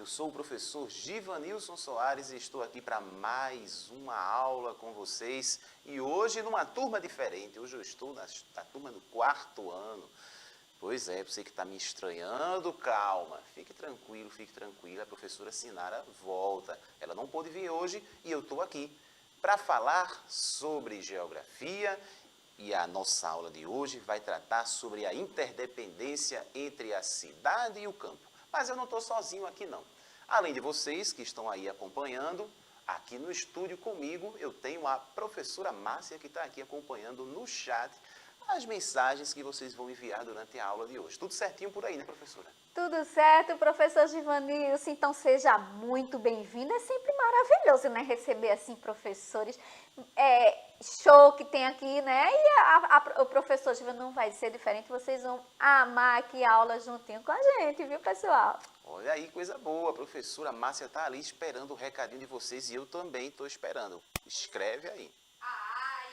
sou o professor Givanilson Soares e estou aqui para mais uma aula com vocês. E hoje numa turma diferente, hoje eu estou na turma do 4º ano. Pois é, você que está me estranhando, calma, fique tranquila, a professora Sinara volta. Ela não pôde vir hoje e eu estou aqui para falar sobre geografia. E a nossa aula de hoje vai tratar sobre a interdependência entre a cidade e o campo. Mas eu não estou sozinho aqui não. Além de vocês que estão aí acompanhando, aqui no estúdio comigo eu tenho a professora Márcia que está aqui acompanhando no chat as mensagens que vocês vão enviar durante a aula de hoje. Tudo certinho por aí, né, professora? Tudo certo, professor Givanilson, então seja muito bem-vindo. É sempre maravilhoso, né, receber assim professores. Show que tem aqui, né? E o professor Givanilson não vai ser diferente, vocês vão amar aqui a aula juntinho com a gente, viu, pessoal? Olha aí, coisa boa. A professora Márcia está ali esperando o recadinho de vocês e eu também estou esperando. Escreve aí.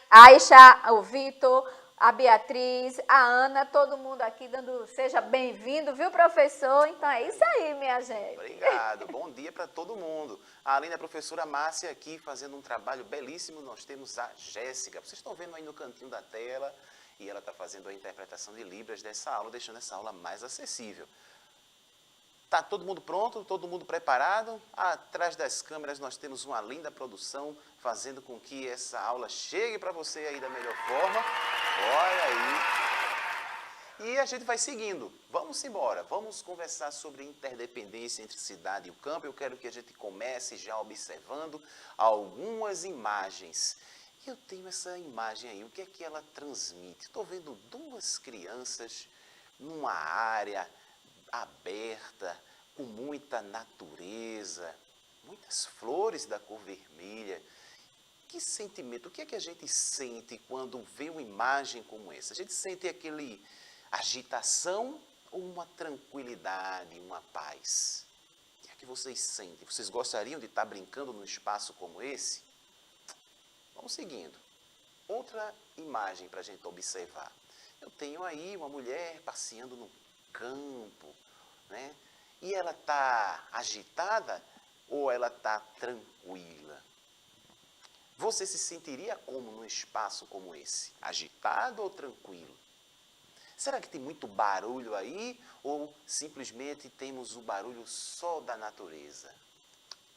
Aisha, o Vitor, a Beatriz, a Ana, todo mundo aqui dando seja bem-vindo, viu, professor? Então é isso aí, minha gente. Obrigado, bom dia para todo mundo. Além da professora Márcia aqui fazendo um trabalho belíssimo, nós temos a Jéssica. Vocês estão vendo aí no cantinho da tela e ela está fazendo a interpretação de Libras dessa aula, deixando essa aula mais acessível. Tá todo mundo pronto? Todo mundo preparado? Atrás das câmeras nós temos uma linda produção fazendo com que essa aula chegue para você aí da melhor forma. Olha aí. E a gente vai seguindo. Vamos embora. Vamos conversar sobre interdependência entre cidade e o campo. Eu quero que a gente comece já observando algumas imagens. Eu tenho essa imagem aí. O que é que ela transmite? Estou vendo duas crianças numa área aberta, com muita natureza, muitas flores da cor vermelha. Que sentimento, o que é que a gente sente quando vê uma imagem como essa? A gente sente aquele agitação ou uma tranquilidade, uma paz? O que é que vocês sentem? Vocês gostariam de estar brincando num espaço como esse? Vamos seguindo. Outra imagem para a gente observar. Eu tenho aí uma mulher passeando no campo, né? E ela está agitada ou ela está tranquila? Você se sentiria como num espaço como esse? Agitado ou tranquilo? Será que tem muito barulho aí ou simplesmente temos o barulho só da natureza?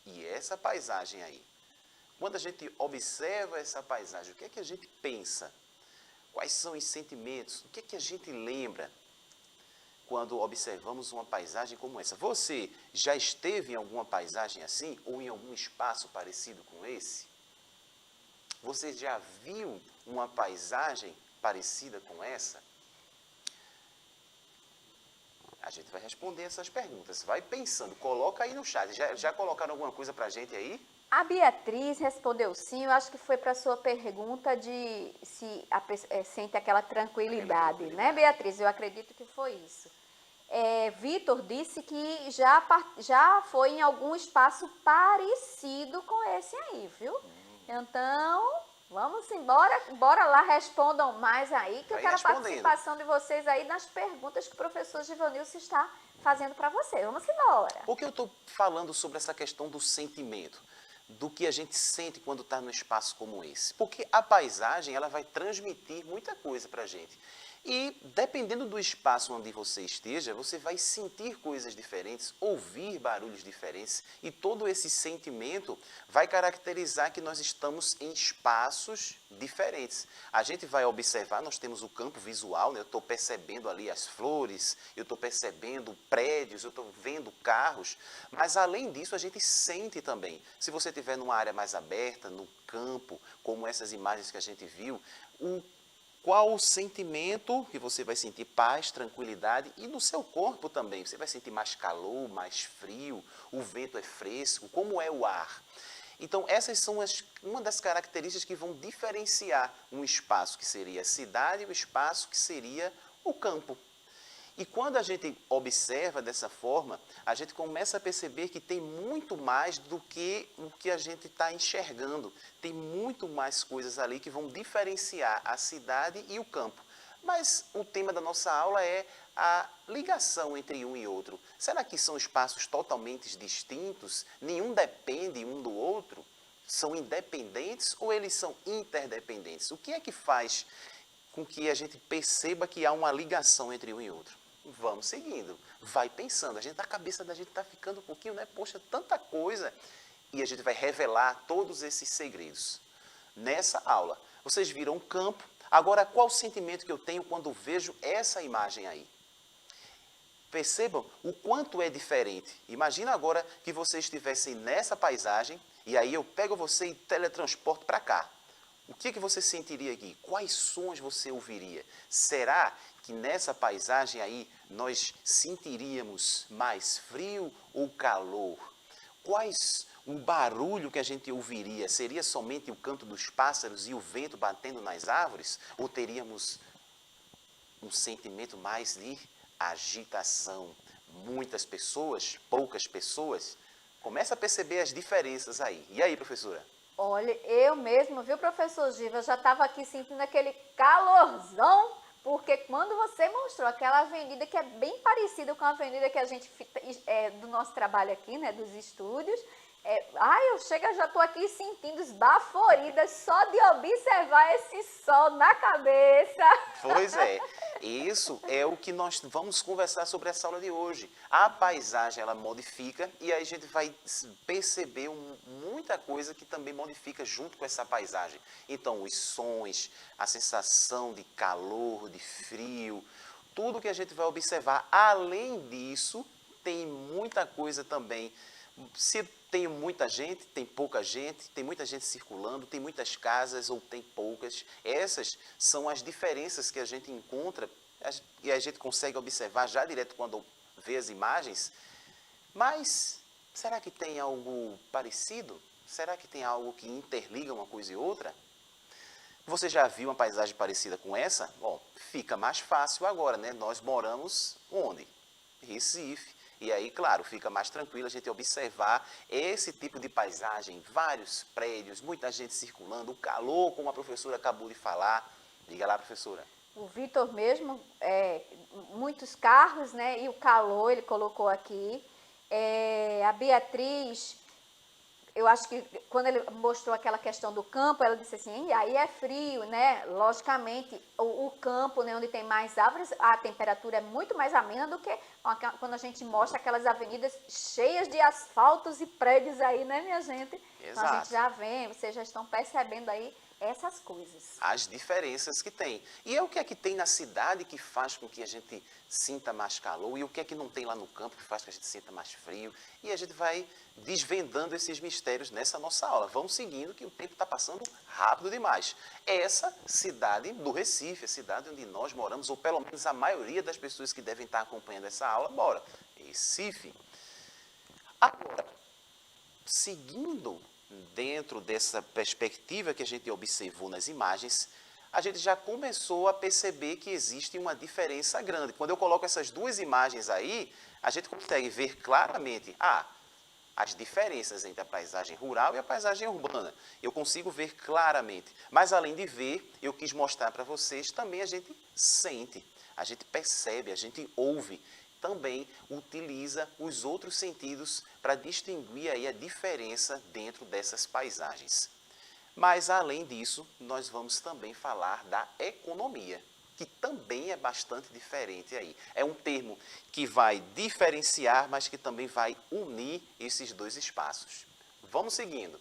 E essa paisagem aí? Quando a gente observa essa paisagem, o que é que a gente pensa? Quais são os sentimentos? O que é que a gente lembra quando observamos uma paisagem como essa? Você já esteve em alguma paisagem assim ou em algum espaço parecido com esse? Você já viu uma paisagem parecida com essa? A gente vai responder essas perguntas. Vai pensando, coloca aí no chat. Já colocaram alguma coisa pra gente aí? A Beatriz respondeu sim, eu acho que foi para a sua pergunta de se sente aquela tranquilidade, né, Beatriz? Eu acredito que foi isso. Vitor disse que já foi em algum espaço parecido com esse aí, viu? Então, vamos embora, bora lá, respondam mais aí, que eu quero a participação de vocês aí nas perguntas que o professor Givanilson está fazendo para você. Vamos embora. Por que eu estou falando sobre essa questão do sentimento? Do que a gente sente quando está num espaço como esse? Porque a paisagem ela vai transmitir muita coisa para a gente. E dependendo do espaço onde você esteja, você vai sentir coisas diferentes, ouvir barulhos diferentes e todo esse sentimento vai caracterizar que nós estamos em espaços diferentes. A gente vai observar, nós temos o campo visual, né? Eu estou percebendo ali as flores, eu estou percebendo prédios, eu estou vendo carros, mas além disso a gente sente também. Se você estiver numa área mais aberta, no campo, como essas imagens que a gente viu, qual o sentimento que você vai sentir? Paz, tranquilidade e no seu corpo também. Você vai sentir mais calor, mais frio, o vento é fresco, como é o ar? Então, essas são uma das características que vão diferenciar um espaço que seria a cidade e o espaço que seria o campo. E quando a gente observa dessa forma, a gente começa a perceber que tem muito mais do que o que a gente está enxergando. Tem muito mais coisas ali que vão diferenciar a cidade e o campo. Mas o tema da nossa aula é a ligação entre um e outro. Será que são espaços totalmente distintos? Nenhum depende um do outro? São independentes ou eles são interdependentes? O que é que faz com que a gente perceba que há uma ligação entre um e outro? Vamos seguindo, vai pensando. A cabeça da gente está ficando um pouquinho, né? Poxa, tanta coisa. E a gente vai revelar todos esses segredos nessa aula. Vocês viram um campo. Agora, qual o sentimento que eu tenho quando vejo essa imagem aí? Percebam o quanto é diferente. Imagina agora que vocês estivessem nessa paisagem e aí eu pego você e teletransporto para cá. O que você sentiria aqui? Quais sons você ouviria? Será que nessa paisagem aí nós sentiríamos mais frio ou calor? Quais o barulho que a gente ouviria? Seria somente o canto dos pássaros e o vento batendo nas árvores? Ou teríamos um sentimento mais de agitação? Muitas pessoas, poucas pessoas? Começa a perceber as diferenças aí. E aí, professora? Olha, eu mesmo, viu, professor Giva, já estava aqui sentindo aquele calorzão, porque quando você mostrou aquela avenida que é bem parecida com a avenida que a gente do nosso trabalho aqui, né, dos estúdios, eu já estou aqui sentindo esbaforida só de observar esse sol na cabeça. Pois é, isso é o que nós vamos conversar sobre essa aula de hoje. A paisagem, ela modifica e aí a gente vai perceber muita coisa que também modifica junto com essa paisagem. Então, os sons, a sensação de calor, de frio, tudo que a gente vai observar. Além disso, tem muita coisa também. Se tem muita gente, tem pouca gente, tem muita gente circulando, tem muitas casas ou tem poucas. Essas são as diferenças que a gente encontra e a gente consegue observar já direto quando vê as imagens. Mas será que tem algo parecido? Será que tem algo que interliga uma coisa e outra? Você já viu uma paisagem parecida com essa? Bom, fica mais fácil agora, né? Nós moramos onde? Recife. E aí, claro, fica mais tranquilo a gente observar esse tipo de paisagem, vários prédios, muita gente circulando, o calor, como a professora acabou de falar. Diga lá, professora. O Vitor mesmo, muitos carros, né? E o calor, ele colocou aqui. A Beatriz, eu acho que quando ele mostrou aquela questão do campo, ela disse assim, aí é frio, né? Logicamente, o campo, né, onde tem mais árvores, a temperatura é muito mais amena do que quando a gente mostra aquelas avenidas cheias de asfaltos e prédios aí, né, minha gente? Exato. Então a gente já vê, vocês já estão percebendo aí essas coisas. As diferenças que tem. E é o que é que tem na cidade que faz com que a gente sinta mais calor e o que é que não tem lá no campo que faz com que a gente sinta mais frio. E a gente vai desvendando esses mistérios nessa nossa aula. Vamos seguindo que o tempo está passando rápido demais. Essa cidade do Recife, a cidade onde nós moramos, ou pelo menos a maioria das pessoas que devem estar acompanhando essa aula, mora. Recife. Agora, seguindo dentro dessa perspectiva que a gente observou nas imagens, a gente já começou a perceber que existe uma diferença grande. Quando eu coloco essas duas imagens aí, a gente consegue ver claramente as diferenças entre a paisagem rural e a paisagem urbana. Eu consigo ver claramente. Mas, além de ver, eu quis mostrar para vocês, também a gente sente, a gente percebe, a gente ouve. Também utiliza os outros sentidos para distinguir aí a diferença dentro dessas paisagens. Mas, além disso, nós vamos também falar da economia, que também é bastante diferente aí. É um termo que vai diferenciar, mas que também vai unir esses dois espaços. Vamos seguindo.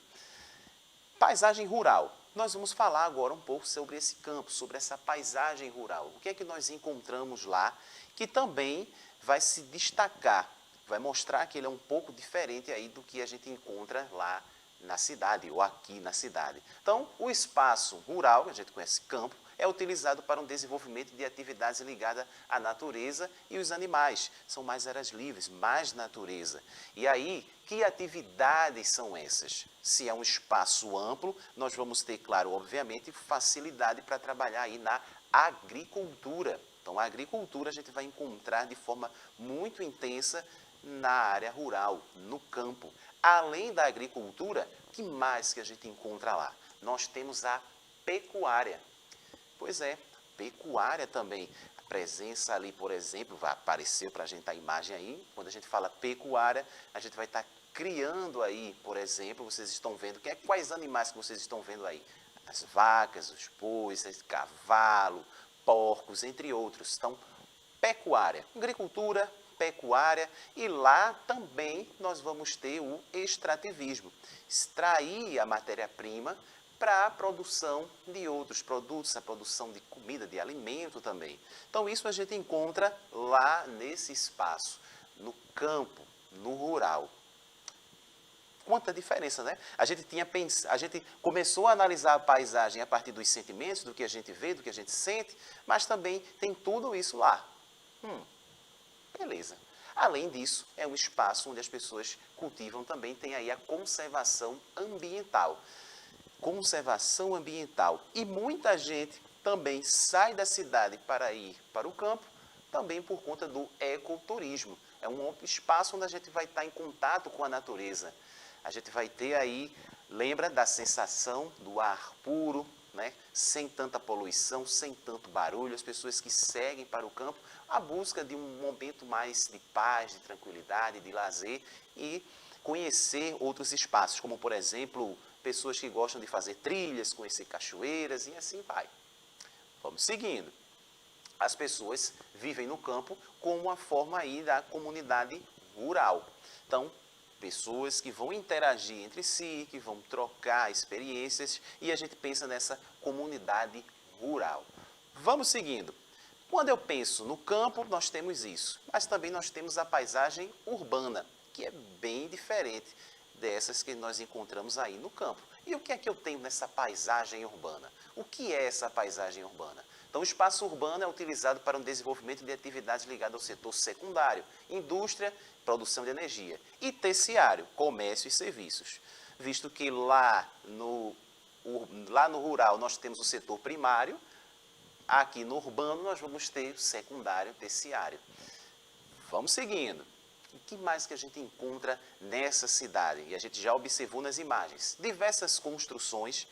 Paisagem rural. Nós vamos falar agora um pouco sobre esse campo, sobre essa paisagem rural. O que é que nós encontramos lá, que também vai se destacar, vai mostrar que ele é um pouco diferente aí do que a gente encontra lá na cidade ou aqui na cidade. Então, o espaço rural, que a gente conhece campo, é utilizado para um desenvolvimento de atividades ligadas à natureza e os animais. São mais áreas livres, mais natureza. E aí, que atividades são essas? Se é um espaço amplo, nós vamos ter, claro, obviamente, facilidade para trabalhar aí na agricultura. Então, a agricultura a gente vai encontrar de forma muito intensa na área rural, no campo. Além da agricultura, o que mais que a gente encontra lá? Nós temos a pecuária. Pois é, pecuária também. A presença ali, por exemplo, vai aparecer para a gente a imagem aí, quando a gente fala pecuária, a gente vai estar criando aí, por exemplo, vocês estão vendo, quais animais que vocês estão vendo aí? As vacas, os bois, cavalo, porcos, entre outros. Então, pecuária, agricultura, pecuária, e lá também nós vamos ter o extrativismo, extrair a matéria-prima para a produção de outros produtos, a produção de comida, de alimento também. Então isso a gente encontra lá nesse espaço, no campo, no rural. Quanta diferença, né? A gente começou a analisar a paisagem a partir dos sentimentos, do que a gente vê, do que a gente sente, mas também tem tudo isso lá. Beleza. Além disso, é um espaço onde as pessoas cultivam também, tem aí a conservação ambiental. Conservação ambiental. E muita gente também sai da cidade para ir para o campo, também por conta do ecoturismo. É um espaço onde a gente vai estar em contato com a natureza. A gente vai ter aí, lembra da sensação do ar puro, né? Sem tanta poluição, sem tanto barulho, as pessoas que seguem para o campo, a busca de um momento mais de paz, de tranquilidade, de lazer e conhecer outros espaços, como por exemplo, pessoas que gostam de fazer trilhas, conhecer cachoeiras e assim vai. Vamos seguindo. As pessoas vivem no campo como uma forma aí da comunidade rural. Então, pessoas que vão interagir entre si, que vão trocar experiências e a gente pensa nessa comunidade rural. Vamos seguindo. Quando eu penso no campo, nós temos isso, mas também nós temos a paisagem urbana, que é bem diferente dessas que nós encontramos aí no campo. E o que é que eu tenho nessa paisagem urbana? O que é essa paisagem urbana? Então, o espaço urbano é utilizado para o desenvolvimento de atividades ligadas ao setor secundário, indústria, produção de energia, e terciário, comércio e serviços. Visto que lá no rural nós temos o setor primário, aqui no urbano nós vamos ter o secundário, terciário. Vamos seguindo. O que mais que a gente encontra nessa cidade? E a gente já observou nas imagens. Diversas construções.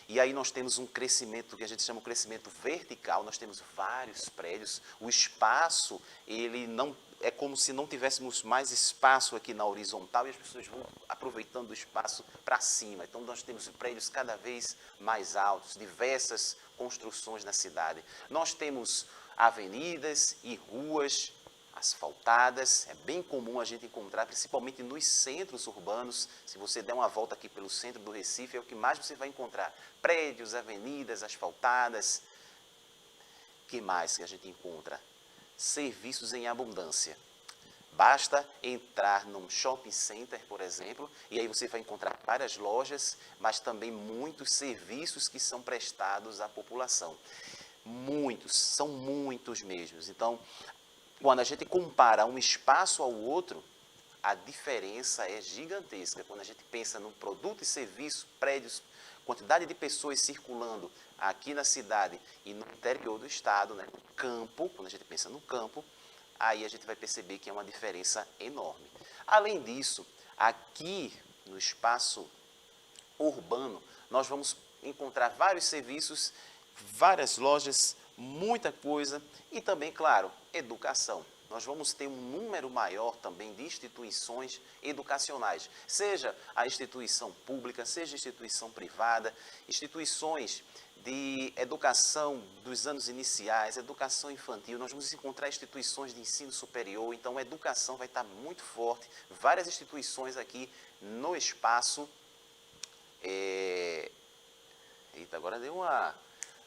E aí nós temos um crescimento que a gente chama de crescimento vertical. Nós temos vários prédios. O espaço, ele não é como se não tivéssemos mais espaço aqui na horizontal e as pessoas vão aproveitando o espaço para cima. Então nós temos prédios cada vez mais altos, diversas construções na cidade. Nós temos avenidas e ruas asfaltadas, é bem comum a gente encontrar, principalmente nos centros urbanos. Se você der uma volta aqui pelo centro do Recife, é o que mais você vai encontrar. Prédios, avenidas asfaltadas. O que mais que a gente encontra? Serviços em abundância. Basta entrar num shopping center, por exemplo, e aí você vai encontrar várias lojas, mas também muitos serviços que são prestados à população. Muitos, são muitos mesmos. Então, quando a gente compara um espaço ao outro, a diferença é gigantesca. Quando a gente pensa no produto e serviço, prédios, quantidade de pessoas circulando aqui na cidade e no interior do estado, né, no campo, quando a gente pensa no campo, aí a gente vai perceber que é uma diferença enorme. Além disso, aqui no espaço urbano, nós vamos encontrar vários serviços, várias lojas, muita coisa e também, claro, educação. Nós vamos ter um número maior também de instituições educacionais, seja a instituição pública, seja a instituição privada, instituições de educação dos anos iniciais, educação infantil, nós vamos encontrar instituições de ensino superior, então a educação vai estar muito forte, várias instituições aqui no espaço, agora deu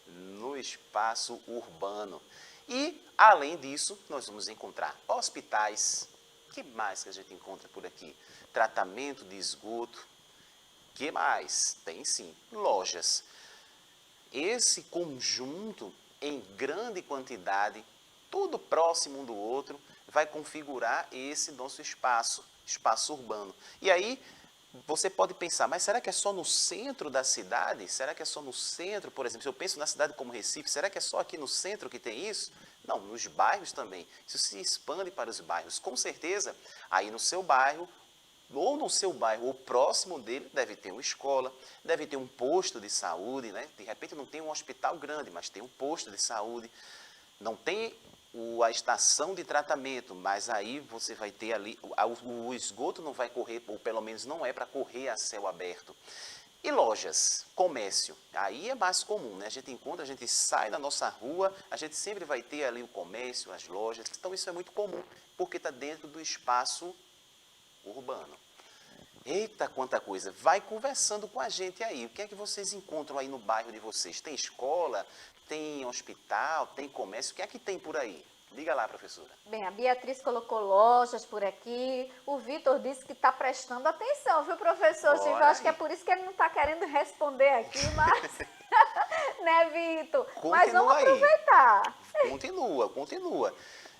no espaço urbano. E, além disso, nós vamos encontrar hospitais. O que mais que a gente encontra por aqui? Tratamento de esgoto. O que mais? Tem sim, lojas. Esse conjunto, em grande quantidade, tudo próximo um do outro, vai configurar esse nosso espaço urbano. E aí, você pode pensar, mas será que é só no centro da cidade? Será que é só no centro, por exemplo, se eu penso na cidade como Recife, será que é só aqui no centro que tem isso? Não, nos bairros também. Isso se expande para os bairros. Com certeza, aí no seu bairro, ou no seu bairro, ou próximo dele, deve ter uma escola, deve ter um posto de saúde, né? De repente não tem um hospital grande, mas tem um posto de saúde. Não tem a estação de tratamento, mas aí você vai ter ali, o esgoto não vai correr, ou pelo menos não é para correr a céu aberto. E lojas, comércio, aí é mais comum, né? A gente encontra, a gente sai da nossa rua, a gente sempre vai ter ali o comércio, as lojas, então isso é muito comum, porque está dentro do espaço urbano. Eita, quanta coisa! Vai conversando com a gente aí. O que é que vocês encontram aí no bairro de vocês? Tem escola? Tem hospital? Tem comércio? O que é que tem por aí? Diga lá, professora. Bem, a Beatriz colocou lojas por aqui. O Vitor disse que está prestando atenção, viu, professor? Eu acho que é por isso que ele não está querendo responder aqui, mas... né, Vitor? Mas vamos aproveitar. Continua.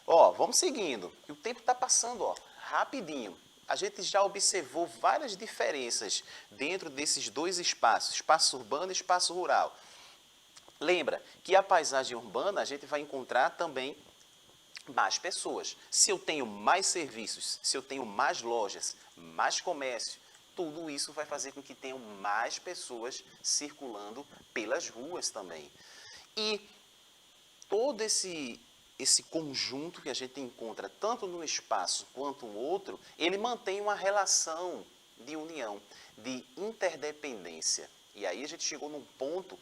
Ó, vamos seguindo. O tempo está passando, ó, rapidinho. A gente já observou várias diferenças dentro desses dois espaços, espaço urbano e espaço rural. Lembra que a paisagem urbana a gente vai encontrar também mais pessoas. Se eu tenho mais serviços, se eu tenho mais lojas, mais comércio, tudo isso vai fazer com que tenham mais pessoas circulando pelas ruas também. E todo esse conjunto que a gente encontra tanto num espaço quanto no outro, ele mantém uma relação de união, de interdependência. E aí a gente chegou num ponto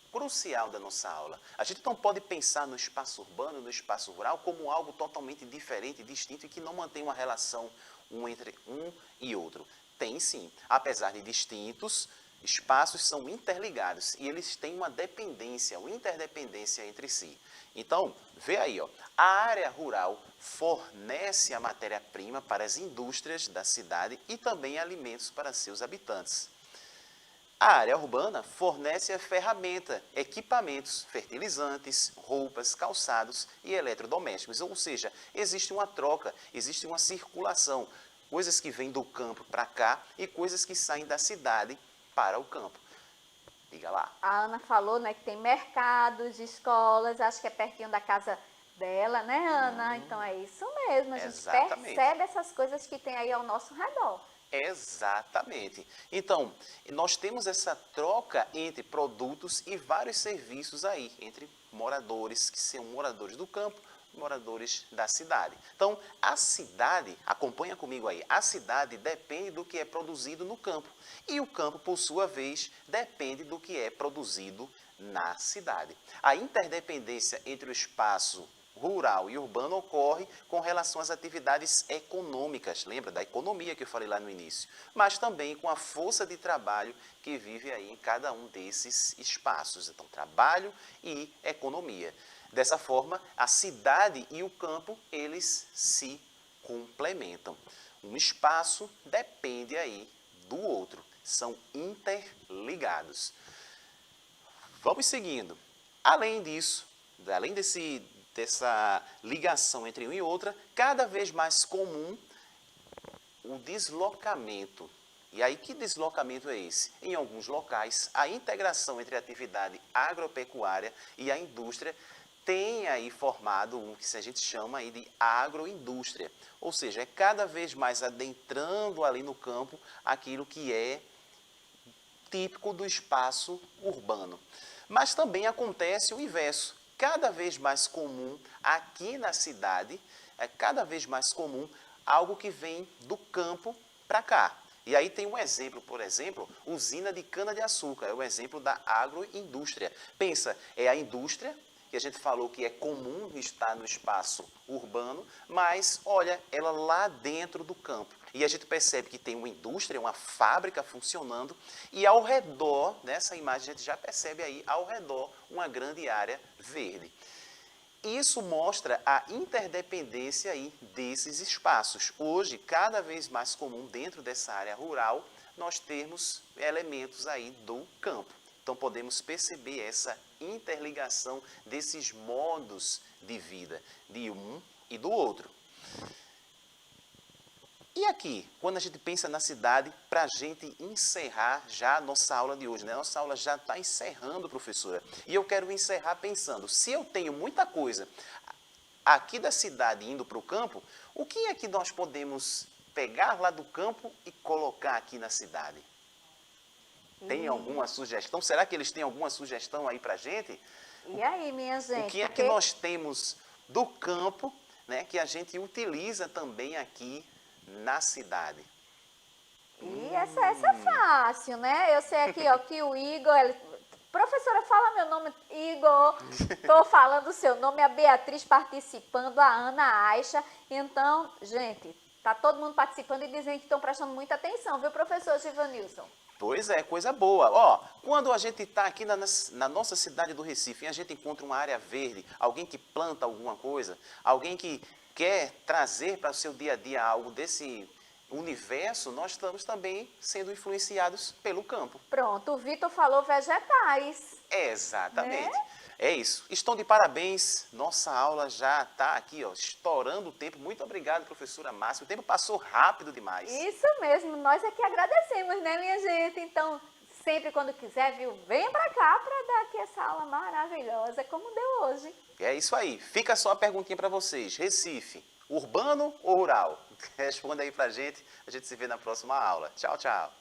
crucial da nossa aula. A gente não pode pensar no espaço urbano e no espaço rural como algo totalmente diferente, distinto e que não mantém uma relação entre um e outro. Tem sim, apesar de distintos, espaços são interligados e eles têm uma dependência, uma interdependência entre si. Então, vê aí, ó, a área rural fornece a matéria-prima para as indústrias da cidade e também alimentos para seus habitantes. A área urbana fornece a ferramenta, equipamentos, fertilizantes, roupas, calçados e eletrodomésticos. Ou seja, existe uma troca, existe uma circulação. Coisas que vêm do campo para cá e coisas que saem da cidade para o campo. Diga lá. A Ana falou, né, que tem mercados, escolas, acho que é pertinho da casa dela, né, Ana? Então é isso mesmo, a gente percebe essas coisas que tem aí ao nosso redor. Exatamente. Então, nós temos essa troca entre produtos e vários serviços aí, entre moradores, que são moradores do campo, moradores da cidade. Então, a cidade, acompanha comigo aí, a cidade depende do que é produzido no campo. E o campo, por sua vez, depende do que é produzido na cidade. A interdependência entre o espaço rural e urbano ocorre com relação às atividades econômicas, lembra da economia que eu falei lá no início, mas também com a força de trabalho que vive aí em cada um desses espaços. Então, trabalho e economia. Dessa forma, a cidade e o campo, eles se complementam. Um espaço depende aí do outro, são interligados. Vamos seguindo. Além disso, além dessa ligação entre um e outra, cada vez mais comum o deslocamento. E aí, que deslocamento é esse? Em alguns locais, a integração entre a atividade agropecuária e a indústria tem aí formado o que a gente chama aí de agroindústria. Ou seja, é cada vez mais adentrando ali no campo aquilo que é típico do espaço urbano. Mas também acontece o inverso. Cada vez mais comum aqui na cidade, é cada vez mais comum algo que vem do campo para cá. E aí tem um exemplo, por exemplo, usina de cana-de-açúcar, é o exemplo da agroindústria. Pensa, é a indústria, que a gente falou que é comum estar no espaço urbano, mas olha, ela lá dentro do campo. E a gente percebe que tem uma indústria, uma fábrica funcionando, e ao redor, nessa imagem a gente já percebe aí, ao redor, uma grande área verde. Isso mostra a interdependência aí desses espaços. Hoje, cada vez mais comum dentro dessa área rural, nós temos elementos aí do campo. Então, podemos perceber essa interligação desses modos de vida, de um e do outro. E aqui, quando a gente pensa na cidade, para a gente encerrar já a nossa aula de hoje, né? Nossa aula já está encerrando, professora. E eu quero encerrar pensando, se eu tenho muita coisa aqui da cidade indo para o campo, o que é que nós podemos pegar lá do campo e colocar aqui na cidade? Tem alguma sugestão? Será que eles têm alguma sugestão aí pra gente? E aí, minha gente? O que é que nós temos do campo, né, que a gente utiliza também aqui na cidade? E essa é fácil, né? Eu sei aqui, ó, que o Igor... Professora, fala meu nome, Igor. Estou falando o seu nome, a Beatriz participando, a Ana Aixa. Então, gente, tá todo mundo participando e dizendo que estão prestando muita atenção, viu, professor Givanilson? Pois é, coisa boa. Ó, quando a gente está aqui na nossa cidade do Recife e a gente encontra uma área verde, alguém que planta alguma coisa, alguém que quer trazer para o seu dia a dia algo desse universo, nós estamos também sendo influenciados pelo campo. Pronto, o Vitor falou vegetais. Exatamente. Né? É isso. Estão de parabéns. Nossa aula já está aqui, ó, estourando o tempo. Muito obrigado, professora Márcia. O tempo passou rápido demais. Isso mesmo, nós é que agradecemos, né, minha gente? Então, sempre quando quiser, viu, venha para cá para dar aqui essa aula maravilhosa, como deu hoje. É isso aí. Fica só a perguntinha para vocês. Recife, urbano ou rural? Responda aí pra gente. A gente se vê na próxima aula. Tchau, tchau.